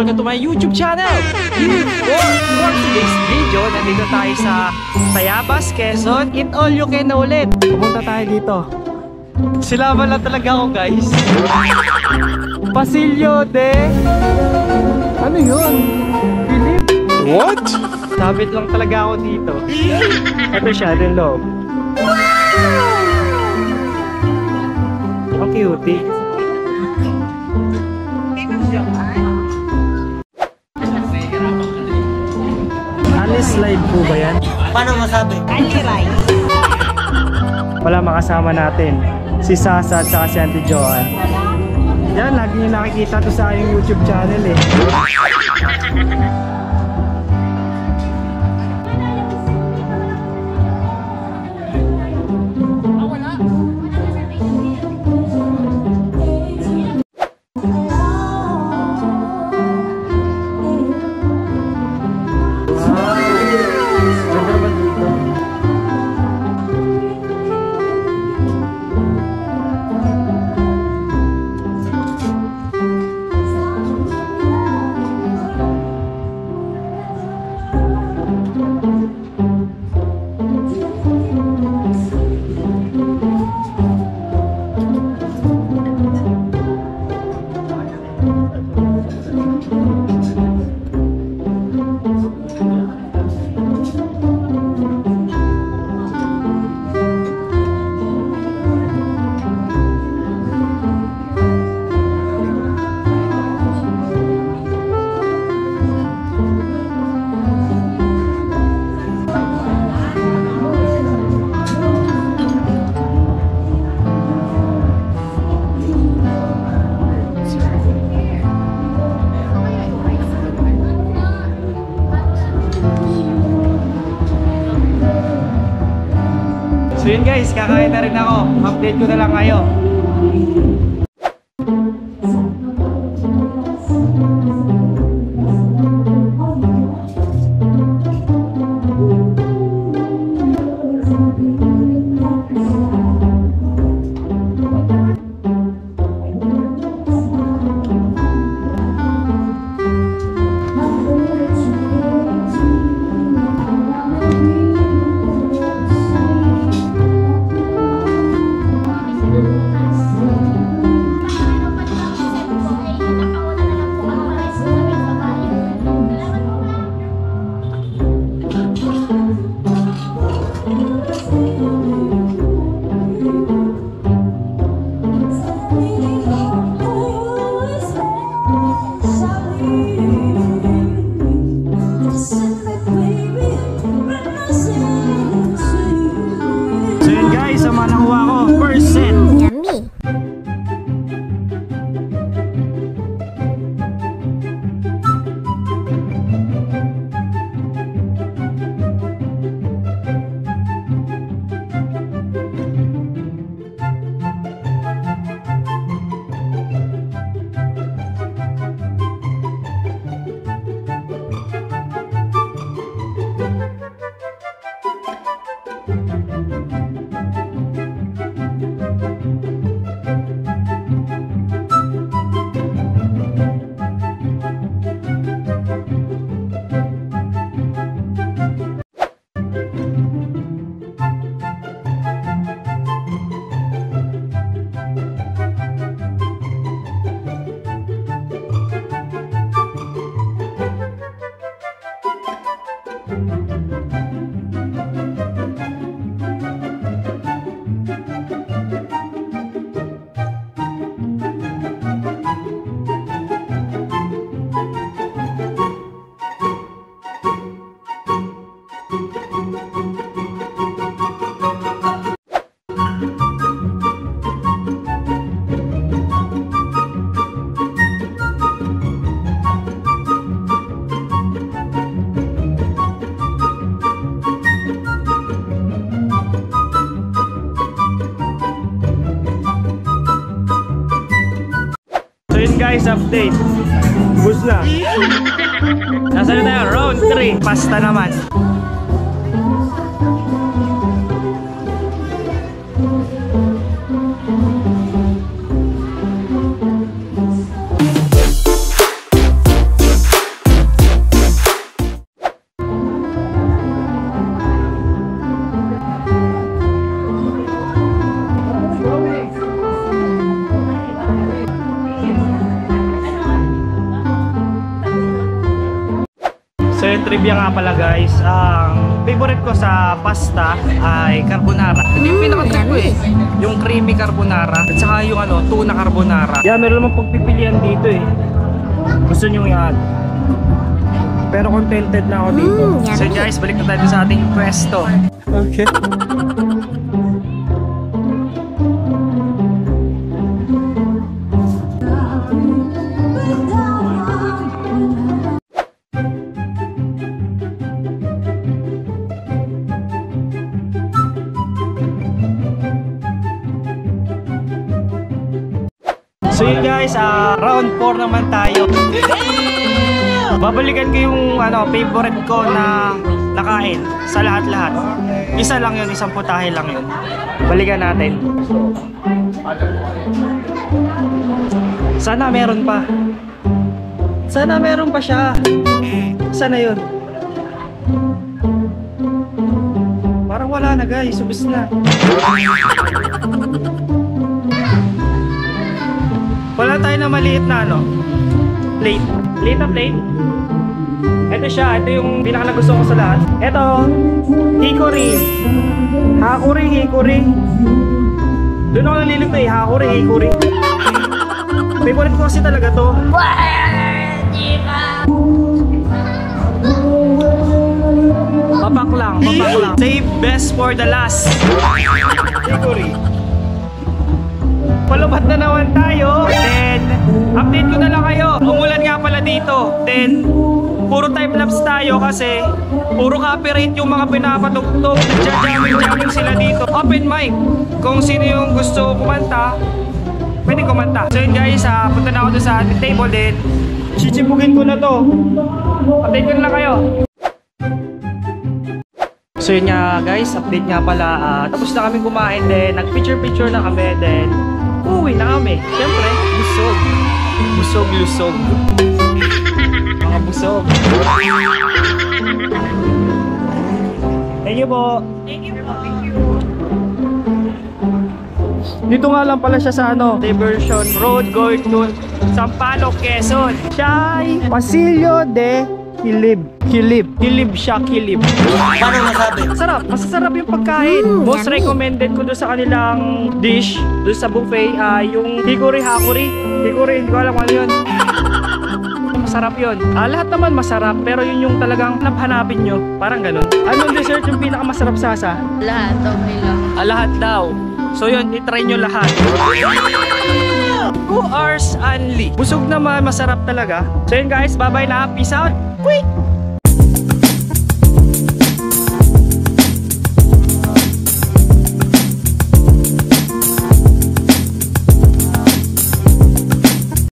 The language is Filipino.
welcome to my YouTube channel! For today's video, nandito tayo sa Tayabas, Quezon. Eat all you can na ulit. Pumunta tayo dito. Silaban lang talaga ako, guys. Pasilyo de... Ano yun? Philip? What? Sabit lang talaga ako dito. Ito siya, din loob. Ang cutie. Alice live po ba yan? Paano masabi? Ali rice. Wala makasama natin. Si Sasa at saka si Auntie Joanne. Yan, lagi nyo nakikita to sa aking YouTube channel eh. So yun guys, kakain na rin ako. Update ko na lang kayo. So yun guys, ang mga nakuha ko, first set. Yummy! So yun guys, update. Bus na. Nasa na tayo? Round 3. Pasta naman. trivia nga pala guys, ang favorite ko sa pasta ay carbonara. Ito yung pinaka-trip ko eh. Yung creamy carbonara at saka yung tuna carbonara. Yeah, meron naman pagpipilian dito eh. Gusto nyo yan. Pero contented na ako dito. So guys, balik na tayo sa ating pwesto. Okay. So yun guys, round 4 naman tayo. Babalikan ko yung favorite ko na nakain sa lahat-lahat. Isa lang yun, isang putahe lang yun. Balikan natin. Sana meron pa. Sana meron pa siya. Sana yun. Parang wala na guys, ubos na. Wala tayo na maliit na plate. Plate na plate. Ito siya, ito yung pinaka nagustuhan ko sa lahat. Ito, hickory. Hakuri, hickory. Doon ako nalilito eh, hakuri, hickory. Favorite ko kasi talaga to. Papak lang, papak lang. Save best for the last. Hickory. Palubat na naman tayo. Then, update ko na lang kayo. Umulan nga pala dito. Then, puro time-lapse tayo kasi puro copyright yung mga pinapatugtog. Nagja-jamming sila dito. Open mic. Kung sino yung gusto kumanta, pwede kumanta. So yun guys, punta na ako doon sa ating table. Then, chichibugin ko na to. Update ko na lang kayo. So yun nga guys, update nga pala. Tapos na kami kumain. Then, nag-picture-picture na kami. Then, uuwi na kami. Siyempre, busog. Busog-lusog. Mga busog. Thank you po. Thank you po. Thank you. Dito nga lang pala siya sa Diversion Road going to Sampaloc, Quezon. Siya ay Pasillo de Kilib. Kilib siya, kilib. Paano masabi? Sarap, masasarap yung pagkain. Most recommended ko doon sa kanilang dish, doon sa buffet, yung hickory, hakuri. Hickory, hindi ko alam ano yun. Masarap yun. Lahat naman masarap, pero yun yung talagang hanapin nyo. Parang ganun. Anong dessert yung pinakamasarap sasa? Lahat, okay lang. Lahat daw. So yun, itry nyo lahat. 2 hours only. Busog naman, masarap talaga. So yun guys, bye bye na. Peace out. Quick!